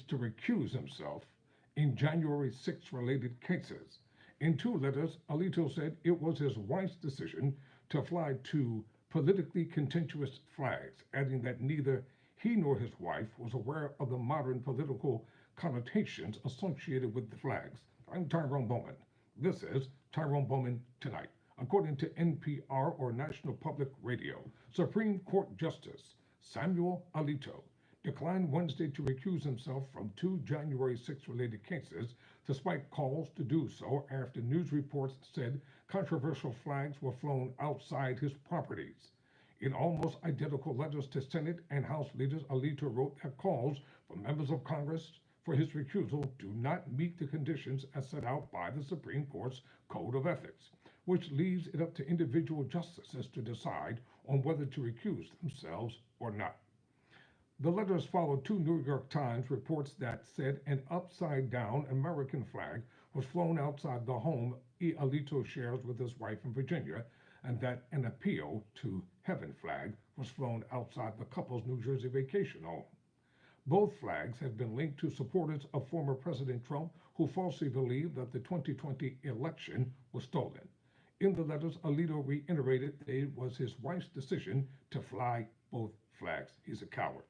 to recuse himself in January 6 related cases. In two letters, Alito said it was his wife's decision to fly two politically contentious flags, adding that neither he nor his wife was aware of the modern political connotations associated with the flags. I'm Tyrone Bowman. This is Tyrone Bowman Tonight. According to NPR, or National Public Radio, Supreme Court Justice Samuel Alito declined Wednesday to recuse himself from two January 6 related cases, despite calls to do so after news reports said controversial flags were flown outside his properties. In almost identical letters to Senate and House leaders, Alito wrote that calls from members of Congress for his recusal do not meet the conditions as set out by the Supreme Court's Code of Ethics, which leaves it up to individual justices to decide on whether to recuse themselves or not. The letters followed two New York Times reports that said an upside-down American flag was flown outside the home Alito shares with his wife in Virginia, and that an Appeal to Heaven flag was flown outside the couple's New Jersey vacation home. Both flags have been linked to supporters of former President Trump, who falsely believed that the 2020 election was stolen. In the letters, Alito reiterated that it was his wife's decision to fly both flags. He's a coward.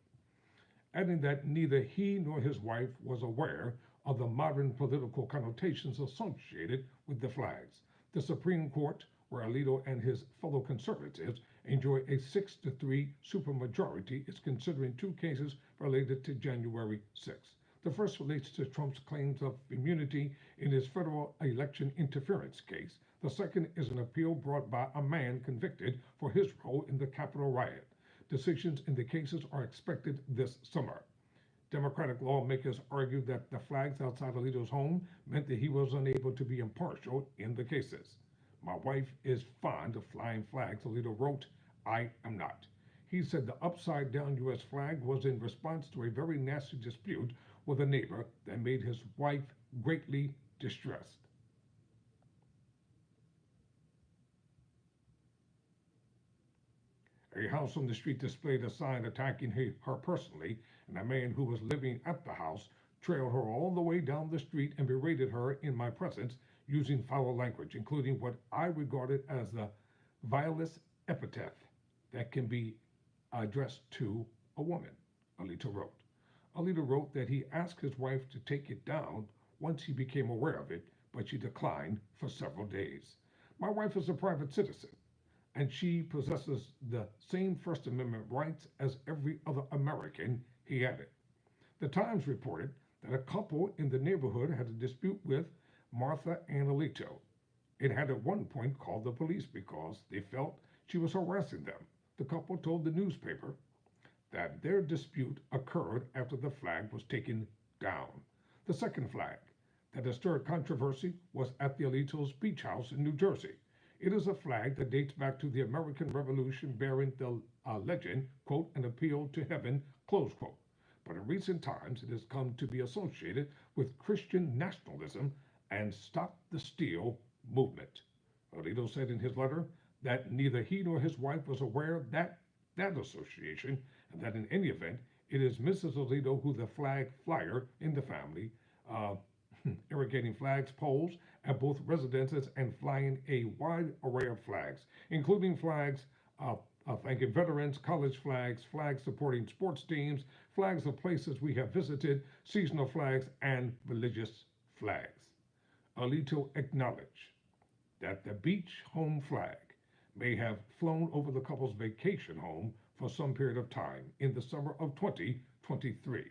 Adding that neither he nor his wife was aware of the modern political connotations associated with the flags. The Supreme Court, where Alito and his fellow conservatives enjoy a 6-3 supermajority, is considering two cases related to January 6. The first relates to Trump's claims of immunity in his federal election interference case. The second is an appeal brought by a man convicted for his role in the Capitol riot. Decisions in the cases are expected this summer. Democratic lawmakers argued that the flags outside Alito's home meant that he was unable to be impartial in the cases. My wife is fond of flying flags, Alito wrote. I am not. He said the upside-down U.S. flag was in response to a very nasty dispute with a neighbor that made his wife greatly distressed. A house on the street displayed a sign attacking her personally, and a man who was living at the house trailed her all the way down the street and berated her in my presence using foul language, including what I regarded as the vilest epithet that can be addressed to a woman, Alito wrote. Alito wrote that he asked his wife to take it down once he became aware of it, but she declined for several days. My wife is a private citizen, and she possesses the same First Amendment rights as every other American, he added. The Times reported that a couple in the neighborhood had a dispute with Martha and Alito. It had at one point called the police because they felt she was harassing them. The couple told the newspaper that their dispute occurred after the flag was taken down. The second flag that has stirred controversy was at the Alito's beach house in New Jersey. It is a flag that dates back to the American Revolution, bearing the legend, quote, an appeal to heaven, close quote. But in recent times, it has come to be associated with Christian nationalism and Stop the Steal movement. Alito said in his letter that neither he nor his wife was aware of that association, and that in any event, it is Mrs. Alito who the flag flyer in the family, irrigating flags, poles at both residences, and flying a wide array of flags, including flags thanking veterans, college flags, flags supporting sports teams, flags of places we have visited, seasonal flags, and religious flags. Alito acknowledged that the beach home flag may have flown over the couple's vacation home for some period of time in the summer of 2023,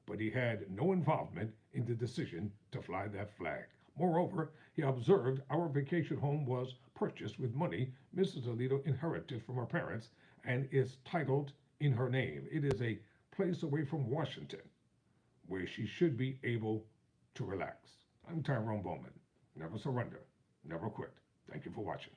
but he had no involvement in the decision to fly that flag. Moreover, he observed our vacation home was purchased with money Mrs. Alito inherited from her parents and is titled in her name. It is a place away from Washington where she should be able to relax. I'm Tyrone Bowman. Never surrender, never quit. Thank you for watching.